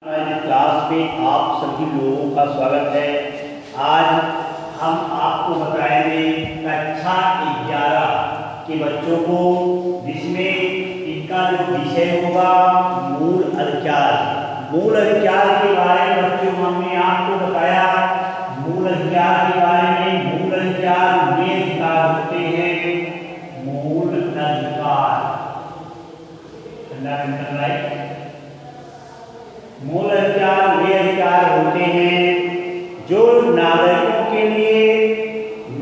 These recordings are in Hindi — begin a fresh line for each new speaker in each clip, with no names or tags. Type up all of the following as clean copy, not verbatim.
क्लास में आप सभी लोगों का स्वागत है। आज हम आपको बताएंगे कक्षा 11 के बच्चों को, जिसमें इनका जो विषय होगा मूल अधिकार। मूल अधिकार के बारे में बच्चों हमने आपको बताया। मूल अधिकार के बारे में, मूल अधिकार वे अधिकार होते हैं। मूल अधिकार मूल अधिकार वे अधिकार होते हैं जो नागरिकों के लिए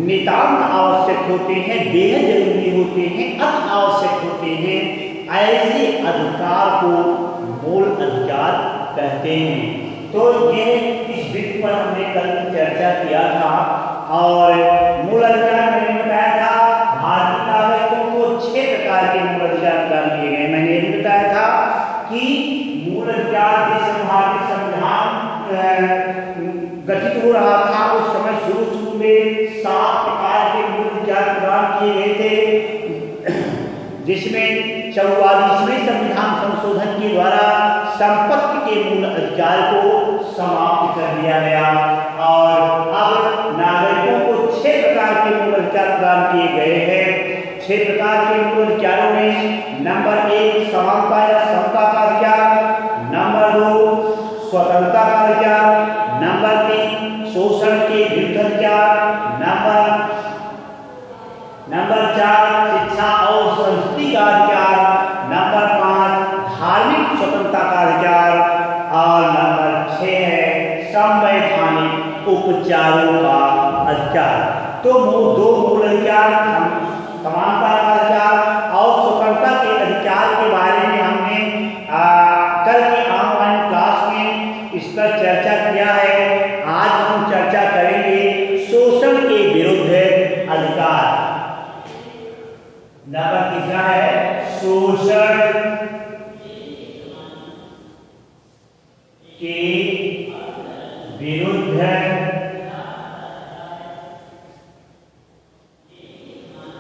नितांत आवश्यक होते हैं, बेहद जरूरी होते हैं, अति आवश्यक होते हैं। ऐसे अधिकार को मूल अधिकार कहते हैं। तो ये इस विषय पर हमने कल चर्चा किया था और मूल अधिकार मैंने बताया था भारतीय नागरिकों को 6 प्रकार के मूल अधिकार दिए गए। मैंने ये भी बताया था कि मूल अधिकार जिस भारतीय संविधान गठित हो रहा था उस समय शुरू में 7 प्रकार के मूल अधिकार प्रदान किए गए थे, जिसमें 44वें संविधान संशोधन के द्वारा संपत्ति के मूल अधिकार को समाप्त कर दिया गया और अब नागरिकों को 6 प्रकार के मूल अधिकार प्रदान किए गए हैं। 6 प्रकार के मूल अधिकारों में नंबर 1 समानता या समता का अधिकार, नंबर 2 स्वतंत्रता का अधिकार, नंबर 3 शोषण के विरुद्ध अधिकार, नंबर 4 शिक्षा और संस्कृति का अधिकार, नंबर 5 धार्मिक स्वतंत्रता का अधिकार और नंबर 6 है संवैधानिक उपचारों का अधिकार। तो 2 मूल अधिकार, समानता का अधिकार और स्वतंत्रता के अधिकार के बारे में हमने कल की ऑनलाइन क्लास में इस पर चर्चा किया है। आज हम चर्चा करेंगे शोषण के विरुद्ध अधिकार। नंबर तीसरा है शोषण के विरुद्ध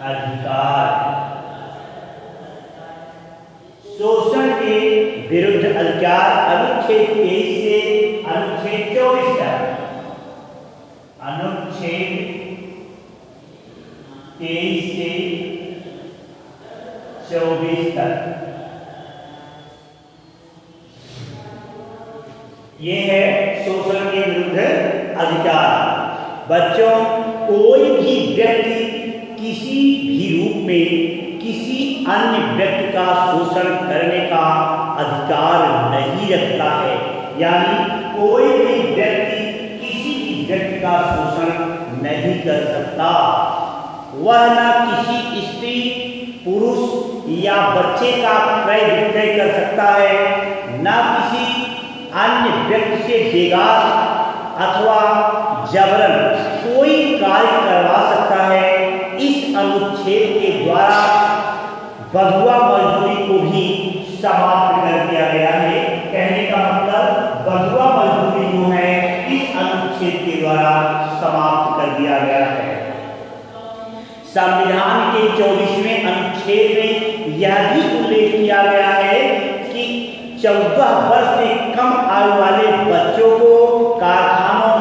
अधिकार। शोषण के विरुद्ध अधिकार अनुच्छेद 23 से अनुच्छेद 24 तक, अनुच्छेद 23 से 24 तक ये है शोषण के विरुद्ध अधिकार। बच्चों, कोई भी व्यक्ति किसी भी रूप में किसी अन्य व्यक्ति का शोषण करने का अधिकार नहीं रखता है। यानी कोई भी व्यक्ति किसी भी व्यक्ति का शोषण नहीं कर सकता। वह न किसी स्त्री, पुरुष या बच्चे का क्रय विक्रय कर सकता है, न किसी अन्य व्यक्ति से बेगार अथवा जबरन कोई कार्य करवा सकता है। इस अनुच्छेद के द्वारा बंधुआ मजदूरी को भी समाप्त कर दिया गया है। कहने का मतलब बंधुआ मजदूरी जो है इस अनुच्छेद के द्वारा समाप्त कर दिया गया है। संविधान के 24वें अनुच्छेद में यह भी उल्लेख किया गया है कि 14 वर्ष से कम आयु वाले बच्चों को कारखानों,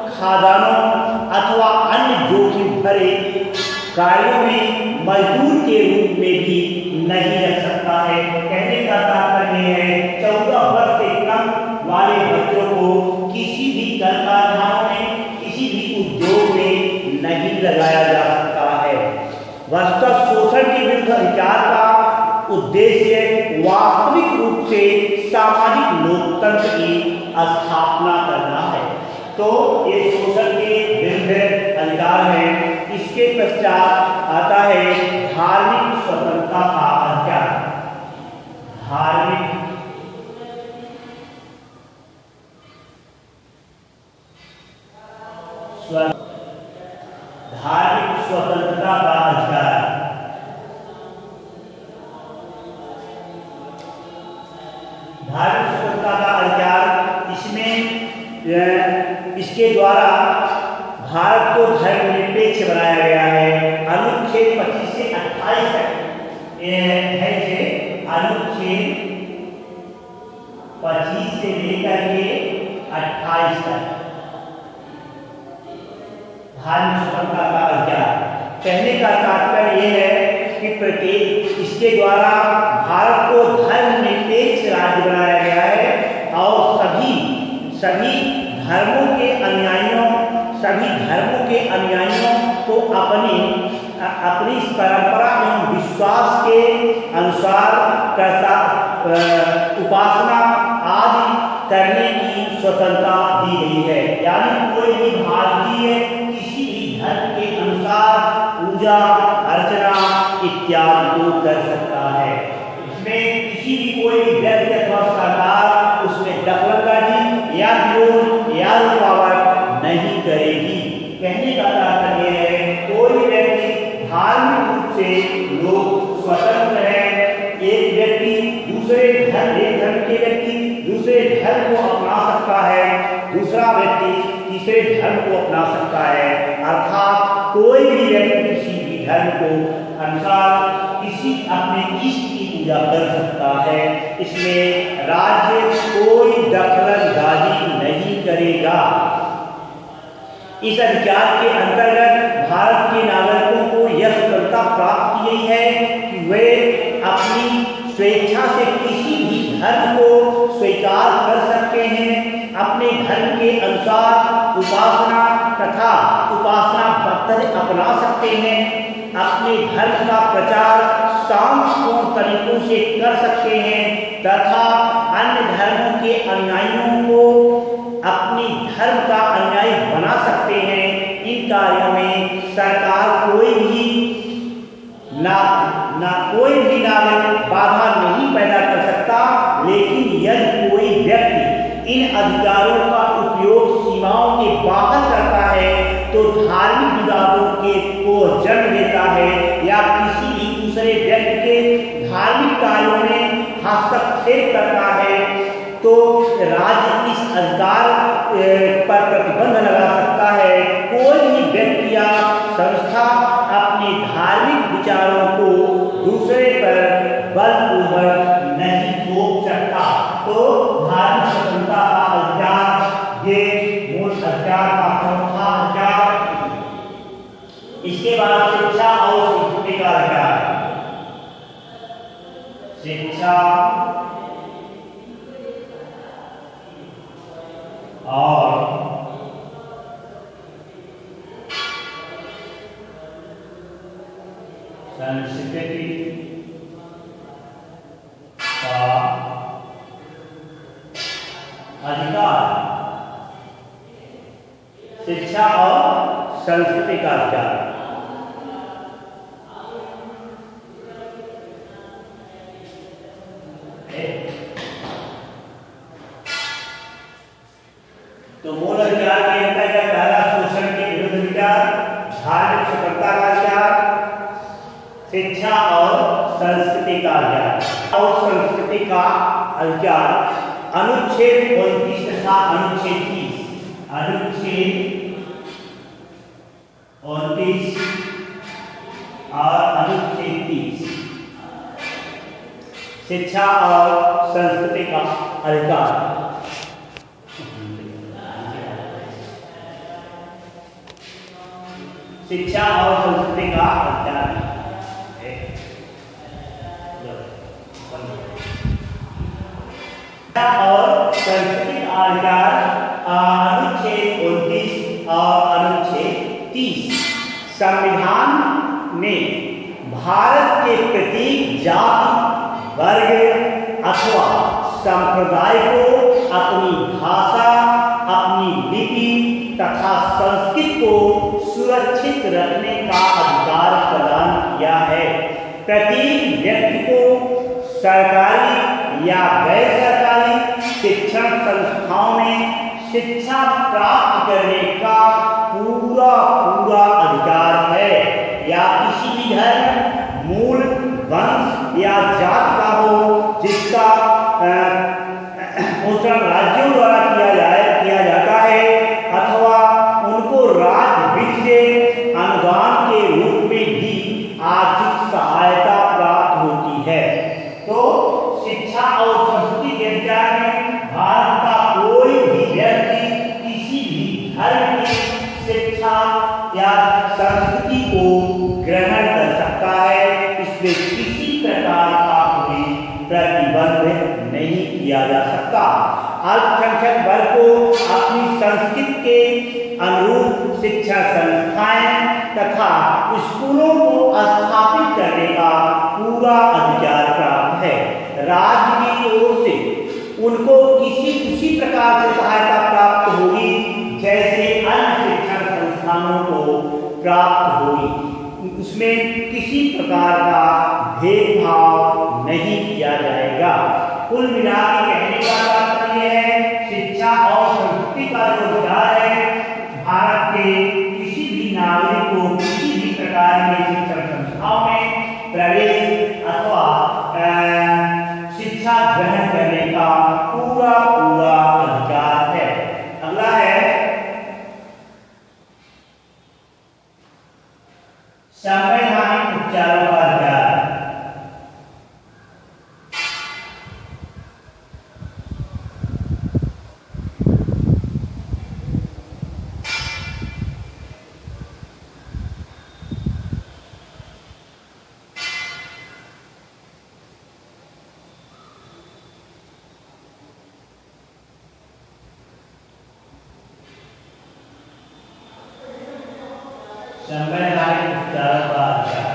खदानों अथवा अन्य जोखिम भरे कार्यों में मजदूर के रूप में भी नहीं रख सकता है। कहने का तात्पर्य है 14 वर्ष से कम वाले बच्चों को किसी भी कारखानों में, किसी भी उद्योग में नहीं लगाया जा सकता है। वस्तुतः शोषण के विरुद्ध अधिकार का उद्देश्य वास्तविक रूप से सामाजिक लोकतंत्र की स्थापना करना है। तो ये शोषण के विरुद्ध अधिकार है। इसके पश्चात आता है धार्मिक स्वतंत्रता का अधिकार। धार्मिक स्वतंत्रता का अधिकार। धार्मिक स्वतंत्रता का अधिकार, इसमें इसके द्वारा भारत को धर्मनिरपेक्ष बनाया गया है। अनुच्छेद 25 से 28 तक है। अनुच्छेद 25 से लेकर के 28 तक धार्मिक स्वतंत्रता का अधिकार। कहने का तात्पर्य यह है कि प्रत्येक इसके द्वारा भारत को धर्मनिरपेक्ष राज्य बनाया गया है और सभी धर्मों के अनुयायियों को अपनी इस परंपरा एवं विश्वास के अनुसार उपासना आदि करने की स्वतंत्रता दी गई है। यानी कोई भी भारतीय किसी भी धर्म के अनुसार पूजा अर्चना इत्यादि को कर सकता है। इसमें किसी भी कोई भी व्यक्ति अथवा सरकार उसमें दखलंदाजी या विरोध या रुकावट नहीं करेगी। कहने का तात्पर्य है कोई भी व्यक्ति धार्मिक रूप से लोग स्वतंत्र है। एक धर्म के व्यक्ति दूसरे धर्म को अपना सकता है, दूसरा व्यक्ति तीसरे धर्म को अपना सकता है। अर्थात कोई भी व्यक्ति किसी भी धर्म को अनुसार किसी अपने इष्ट की पूजा कर सकता है। इसमें राज्य कोई दखलंदाजी नहीं करेगा। इस अधिकार के अंतर्गत भारत के नागरिकों को यह स्वतंत्रता प्राप्त की गई है कि वे अपनी स्वेच्छा से किसी भी धर्म को स्वीकार कर सकते हैं, अपने धर्म के अनुसार उपासना तथा उपासना पद्धति अपना सकते हैं, अपने धर्म का प्रचार शांतिपूर्ण तरीकों से कर सकते हैं तथा अन्य धर्मों के अनुयायियों को अपनी धर्म का अनुयायी बना सकते हैं। इन कार्यों में सरकार कोई भी नागरिक बाधा नहीं पैदा कर सकता। लेकिन यदि कोई व्यक्ति इन अधिकारों का उपयोग सीमाओं के बाहर करता है तो धार्मिक विवादों को जन्म देता है या किसी भी दूसरे व्यक्ति के धार्मिक कार्यों में हस्तक्षेप करता है तो राज्य इस अधिकार पर प्रतिबंध लगा सकता है। कोई भी व्यक्ति या संस्था अपने धार्मिक विचारों को दूसरे पर बलपूर्वक नहीं थोप सकता। तो धार्मिक स्वतंत्रता का अधिकार ये मूल अधिकार का चौथा अधिकार। इसके बाद शिक्षा और संस्कृति का अधिकार। शिक्षा और संस्कृति का अधिकार। शिक्षा और संस्कृति का अधिकार। तो मूल अधिकार के अंतर्गत पहला शोषण के विरुद्ध अधिकार, धार्मिक स्वतंत्रता का अधिकार, शिक्षा और संस्कृति का अधिकार। और संस्कृति का अधिकार अनुच्छेद 29 तथा अनुच्छेद 30। अनुच्छेद 29 और अनुच्छेद 30 शिक्षा और संस्कृति का अधिकार। शिक्षा और संस्कृति का अधिकार। और संस्कृति का अधिकार अनुच्छेद 29 और अनुच्छेद 30 संविधान ने भारत के प्रत्येक जाति, वर्ग अथवा संप्रदाय को अपनी भाषा, अपनी लिपि तथा संस्कृति को सुरक्षित रखने का अधिकार प्रदान किया है। प्रत्येक व्यक्ति को सरकारी या गैर सरकारी शिक्षण संस्थाओं में शिक्षा प्राप्त करने का पूरा अधिकार है। या किसी भी धर्म, मूल, वंश या जाति का हो जिसका पोषण राज्यों द्वारा किया जाता है अथवा उनको राज्य वित्त से अनुदान के रूप में भी आर्थिक सहायता प्राप्त होती है। तो शिक्षा और संस्कृति के अधिकार में भारत का कोई भी व्यक्ति अल्पसंख्यक वर्ग को अपनी संस्कृति के अनुरूप शिक्षा संस्थाएं तथा स्कूलों को स्थापित करने का पूरा अधिकार प्राप्त है। राज्य की ओर से उनको उसी प्रकार से सहायता प्राप्त होगी जैसे अन्य शिक्षण संस्थानों को प्राप्त होगी। उसमें किसी प्रकार का भेदभाव नहीं किया जाएगा। कुल मिलाकर कहने का तात्पर्य है, शिक्षा और संस्कृति का जो अधिकार है, भारत के किसी भी नागरिक को किसी भी प्रकार के शिक्षण संस्थाओं में प्रवेश अथवा शिक्षा ग्रहण करने का पूरा अधिकार है। अगला है संवैधानिक उपचारों का अधिकार। संवैधानिक उपचारों का अधिकार।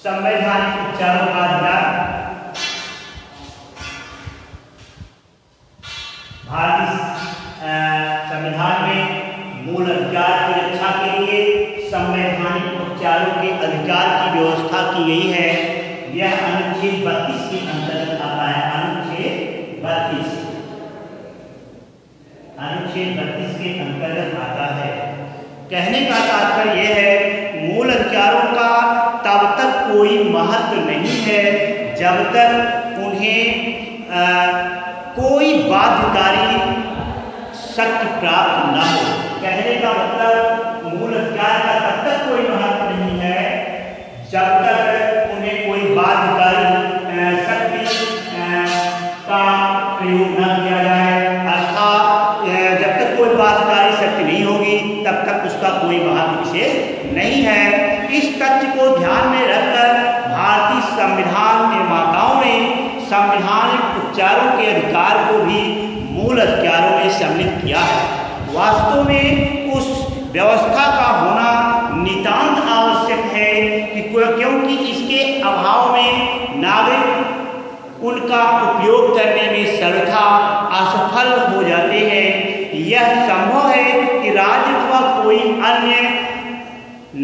संवैधानिक उपचारों का अधिकार भारतीय संविधान में मूल अधिकार की रक्षा के लिए संवैधानिक उपचारों के अधिकार की व्यवस्था की गई है। यह अनुच्छेद 32 के अंतर्गत आता है। अनुच्छेद 32 के अंतर्गत आता है। कहने का तात्पर्य यह है, मूल अधिकारों का तब तक कोई महत्व नहीं है जब तक उन्हें कोई बाध्यकारी शक्ति प्राप्त न हो। कहने का मतलब, मूल अधिकार का तब तक कोई महत्व नहीं है जब तक उन्हें कोई बाध्यकारी शक्ति का प्रयोग न किया जाए, अर्थात जब तक कोई बाध्यकारी शक्ति नहीं होगी तब तक उसका कोई महत्व विशेष नहीं है। इस तथ्य को ध्यान में रखकर भारतीय संविधान निर्माताओं ने संवैधानिक उपचारों के अधिकार को भी मूल अधिकारों में सम्मिलित किया है। वास्तव में उस व्यवस्था का होना नितांत आवश्यक है क्योंकि इसके अभाव में नागरिक उनका उपयोग करने में सर्वथा असफल हो जाते हैं। यह संभव है कि राज्य अथवा कोई अन्य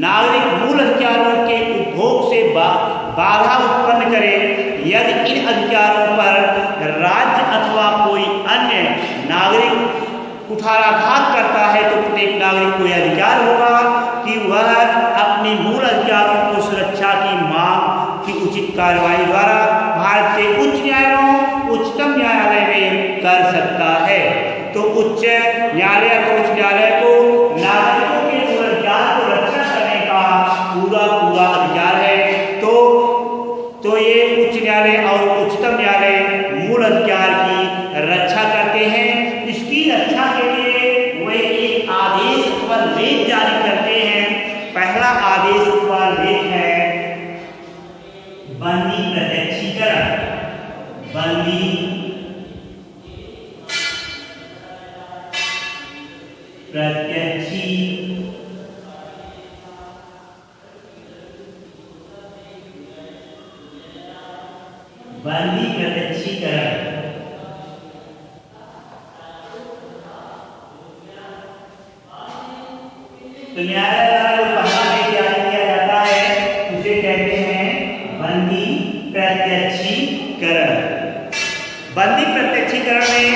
नागरिक मूल अधिकारों के उपभोग से बाधा उत्पन्न करे। यदि इन अधिकारों पर राज्य अथवा कोई अन्य नागरिक कुठाराघात करता है तो प्रत्येक नागरिक को यह अधिकार होगा कि वह अपनी मूल अधिकारों को सुरक्षा की मांग की उचित कार्रवाई द्वारा भारत के उच्च न्यायालयों, उच्चतम न्यायालय में कर सकता है। तो उच्च न्यायालय को नागरिकों के मूल अधिकार को रक्षा करने का पूरा अधिकार है। तो ये उच्च न्यायालय और उच्चतम न्यायालय मूल अधिकार की रक्षा करते हैं। इसकी रक्षा के लिए वे एक आदेश अथवा लेख जारी करते हैं। पहला आदेश अथवा लेख है बंदी प्रत्यक्षीकरण। बंदी प्रत्यक्षीकरण। तो न्यायालय द्वारा जो पहला लेख जारी किया जाता है उसे कहते हैं बंदी प्रत्यक्षीकरण। बंदी प्रत्यक्षीकरण में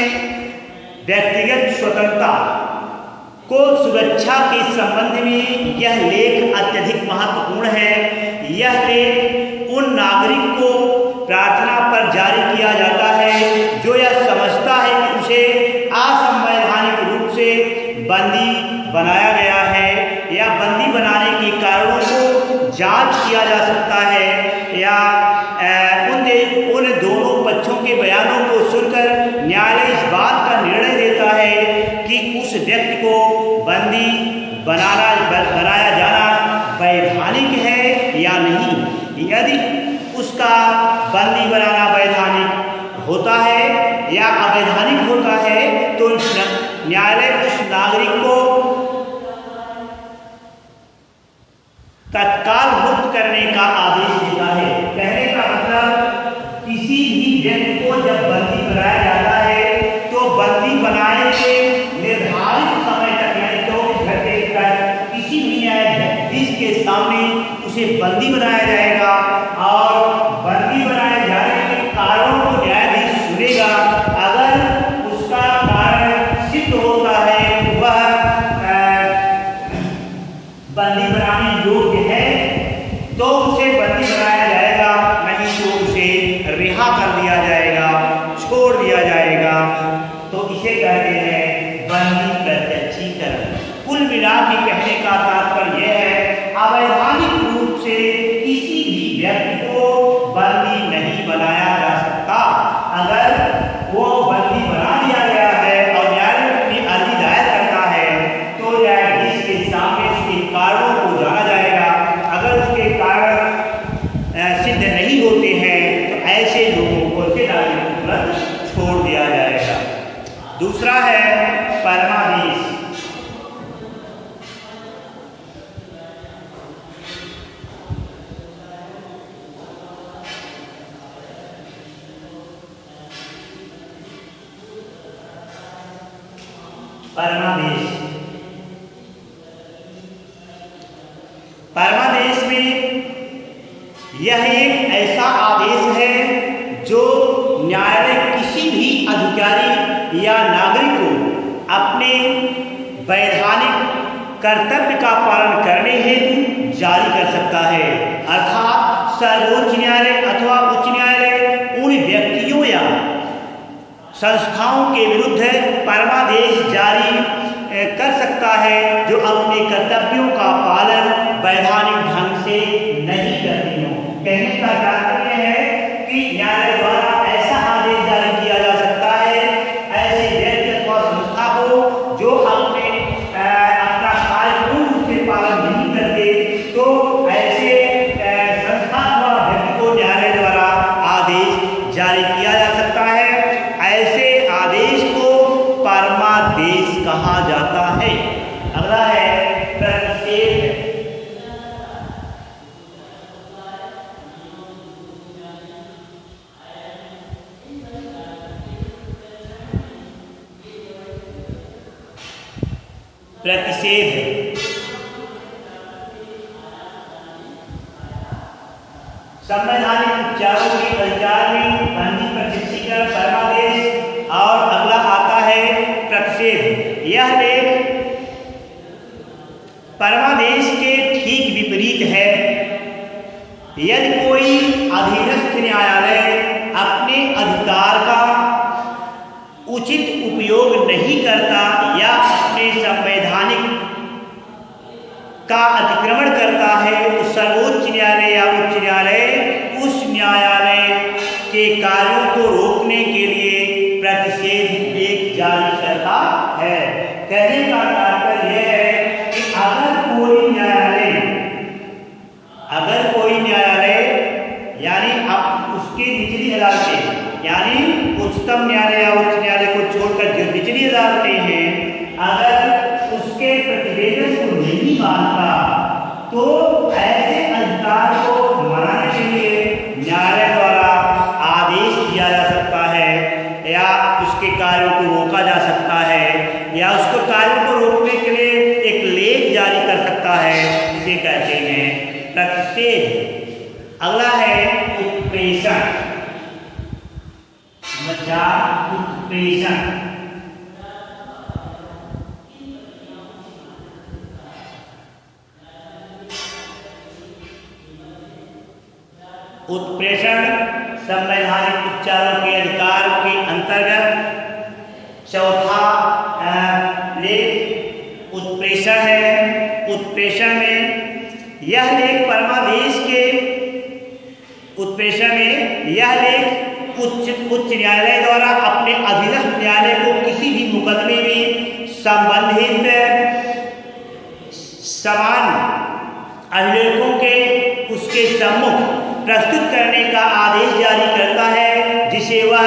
व्यक्तिगत स्वतंत्रता को सुरक्षा के संबंध में यह लेख अत्यधिक महत्वपूर्ण है। यह लेख उन नागरिक को प्रार्थना पर जारी किया जाता है जो यह समझता है कि उसे असंवैधानिक रूप से बंदी बनाया गया है या बंदी बनाने के कारणों को जांच किया जा सकता है या उन देशों उन दोनों पक्षों के बयानों को सुनकर न्यायालय इस बात का निर्णय देता है कि उस व्यक्ति को बंदी बनाया जाना वैधानिक है या नहीं। यदि उसका बंदी बनाना वैधानिक होता है या अवैधानिक होता है तो न्यायालय उस नागरिक को तत्काल मुक्त करने का आदेश देता है। कहने का मतलब किसी भी व्यक्ति को जब बंदी बनाया जाता है तो बंदी बनाए के निर्धारित समय तक यानी 24 घंटे तक किसी भी न्यायाधीश के सामने उसे बंदी बनाया जाएगा और बंदी बनाए जाने के कारणों को न्यायाधीश सुनेगा। अगर उसका कारण सिद्ध होता है वह बंदी बनाने योग्य है तो उसे बंदी बनाया जाएगा, नहीं तो उसे रिहा कर दिया जाएगा, छोड़ दिया जाएगा। तो इसे कहते हैं बंदी प्रत्यक्षीकरण। कुल मिला के कहने का तात्पर्य यह है अवैधानिक रूप से किसी भी व्यक्ति को बंदी नहीं बनाया जा सकता। अगर वो बंदी बना दिया गया है और न्यायालय अपनी अर्जी दायर करता है तो न्यायाधीश के सामने उसके कारणों को जाना जाएगा। अगर उसके कारण सिद्ध नहीं होते हैं तो ऐसे लोगों को तुरंत छोड़ दिया जाएगा। दूसरा है परमादेश। परमादेश में यह एक ऐसा आदेश है जो न्यायालय किसी भी अधिकारी या नागरिक को अपने वैधानिक कर्तव्य का पालन करने हेतु जारी कर सकता है। अर्थात सर्वोच्च न्यायालय अथवा उच्च न्यायालय उन व्यक्तियों या संस्थाओं के विरुद्ध परमादेश जारी कर सकता है जो अपने कर्तव्यों का पालन वैधानिक ढंग से नहीं करती हो। कहने का तात्पर्य है कि न्यायालय द्वारा ऐसा आदेश जारी किया जा सकता है ऐसे व्यक्ति अथवा संस्था को जो अपने अपना कार्य पूर्ण रूप से पालन नहीं करते तो ऐसे संस्था अथवा व्यक्ति को न्यायालय द्वारा आदेश जारी किया जा सकता है। ऐसे आदेश को परमादेश कहा जाता है। अगला है प्रतिषेध। प्रतिषेध संवैधानिक उपचारों के अधिकार में बंदी प्रत्यक्षीकरण परमादेश और अगला आता है प्रतिषेध। यह लेख परमादेश के ठीक विपरीत है। यदि कोई अधीनस्थ न्यायालय अपने अधिकार का उचित उपयोग नहीं करता या अपने संवैधानिक का अतिक्रमण करता है तो सर्वोच्च न्यायालय या उच्च न्यायालय उस न्यायालय के कार्यों को रोकने के लिए प्रतिषेध लेख जारी करता है। कहने का तात्पर्य यह है कि अगर कोई न्यायालय यानी अब उसकी निचली अदालतें यानी उच्चतम न्यायालय या उच्च न्यायालय को छोड़कर जो निचली अदालतें हैं अगर उसके प्रतिवेदन को नहीं मानता तो ऐसे अधिकार को मनाने के लिए न्यायालय द्वारा आदेश दिया जा सकता है या उसके कार्यों को रोका जा सकता है या उसको कार्यों को रोकने के लिए एक लेख जारी कर सकता है। इसे कहते हैं प्रतिषेध। अगला है उत्प्रेषण। उत्प्रेषण उत्प्रेषण संवैधानिक उपचारों के अधिकार के अंतर्गत चौथा लेख उत्प्रेषण है। उत्प्रेषण में यह लेख उच्च न्यायालय द्वारा अपने अधीनस्थ न्यायालय को किसी भी मुकदमे में संबंधित समान अभिलेखों के उसके सम्मुख प्रस्तुत करने का आदेश जारी करता है, जिससे वह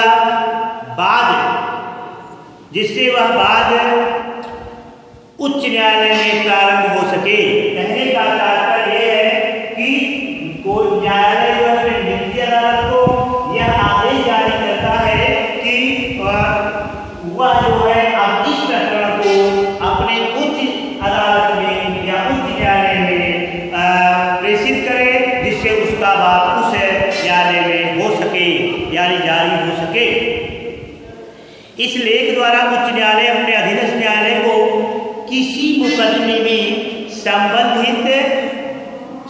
बाद उच्च न्यायालय में प्रारंभ हो सके। कहने का तात्पर्य यह है कि कोई न्यायालय जो है निचली अदालत को यह आदेश जारी करता है कि वह जो है अब इस प्रकरण को अपने उच्च अदालत में या उच्च न्यायालय में प्रेषित करे, जिससे उसका बात उस न्यायालय में हो सके यानी जारी हो सके। इस लेख द्वारा उच्च न्यायालय अपने अधीनस्थ न्यायालय को किसी मुकदमे में संबंधित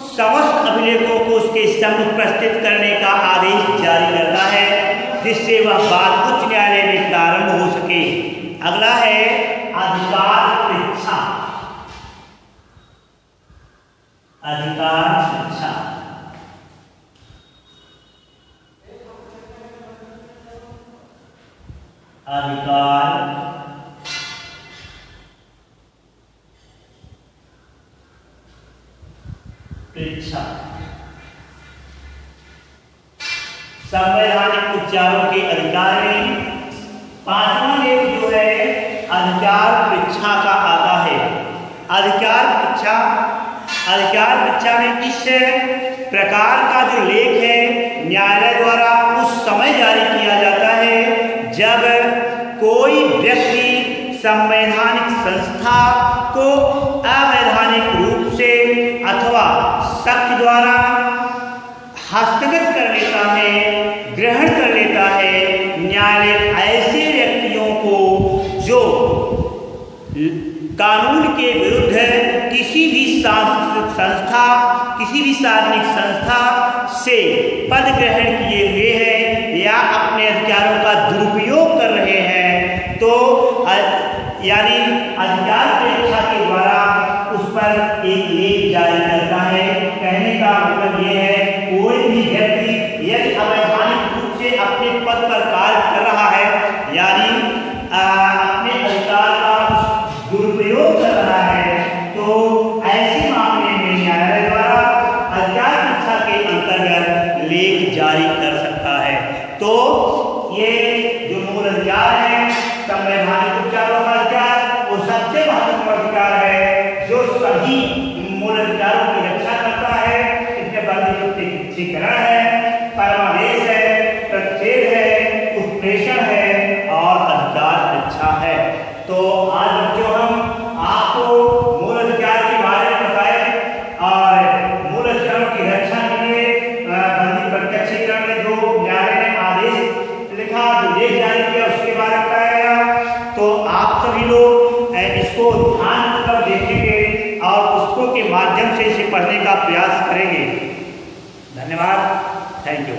समस्त अभिलेखों को उसके सम्मुख प्रस्तुत करने का आदेश जारी करता है, जिससे वह बात उच्च न्यायालय में प्रारंभ हो सके। अगला है अधिकार परीक्षा। अधिकार शिक्षा अधिकार परीक्षा संवैधानिक उपचारों के अधिकार में पांचवा लेख जो है अधिकार परीक्षा का आता है। अधिकार परीक्षा में इस प्रकार का जो लेख है न्यायालय द्वारा उस समय जारी किया जाता है जब कोई व्यक्ति संवैधानिक संस्था को अवैधानिक रूप से अथवा शक्ति द्वारा हस्तगत कर लेता है, ग्रहण कर लेता है। न्यायालय ऐसे व्यक्तियों को जो कानून के विरुद्ध किसी भी संस्था, किसी भी सार्वजनिक संस्था से पद ग्रहण किए हुए हैं या अपने अधिकारों का दुरुपयोग कर रहे हैं, तो यानी अधिकार परीक्षा के द्वारा उस पर एक लेख जारी करता है। कहने का मतलब यह है कोई भी व्यक्ति यदि अवैधानिक रूप से अपने पद पर कार्य कर रहा है यानी अपने अधिकार का दुरुपयोग कर रहा है, तो ऐसे मामले में न्यायालय द्वारा अधिकार परीक्षा के अंतर्गत लेख जारी कर सकता है। तो ये जो मूल अधिकार है संवैधानिक उपचारों का अधिकार, वो सबसे महत्वपूर्ण अधिकार है जो सभी मूल अधिकारों की रक्षा करता है। इसमें बंधीकरण है, परमादेश है, प्रतिषेध है, उत्प्रेषण है और अधिकार परीक्षा है। तो आज बच्चों हम आपको मूल अधिकार के बारे में बताए और मूल अधिकारों की रक्षा के लिए बंदी प्रत्यक्षीकरण में जो न्यायालय ने आदेश लिखा, जो लेख जारी किया, उसके बारे में बताया गया। तो आप सभी लोग इसको ध्यानपूर्वक देखेंगे और पुस्तकों के माध्यम से इसे पढ़ने का प्रयास करेंगे। धन्यवाद, थैंक यू।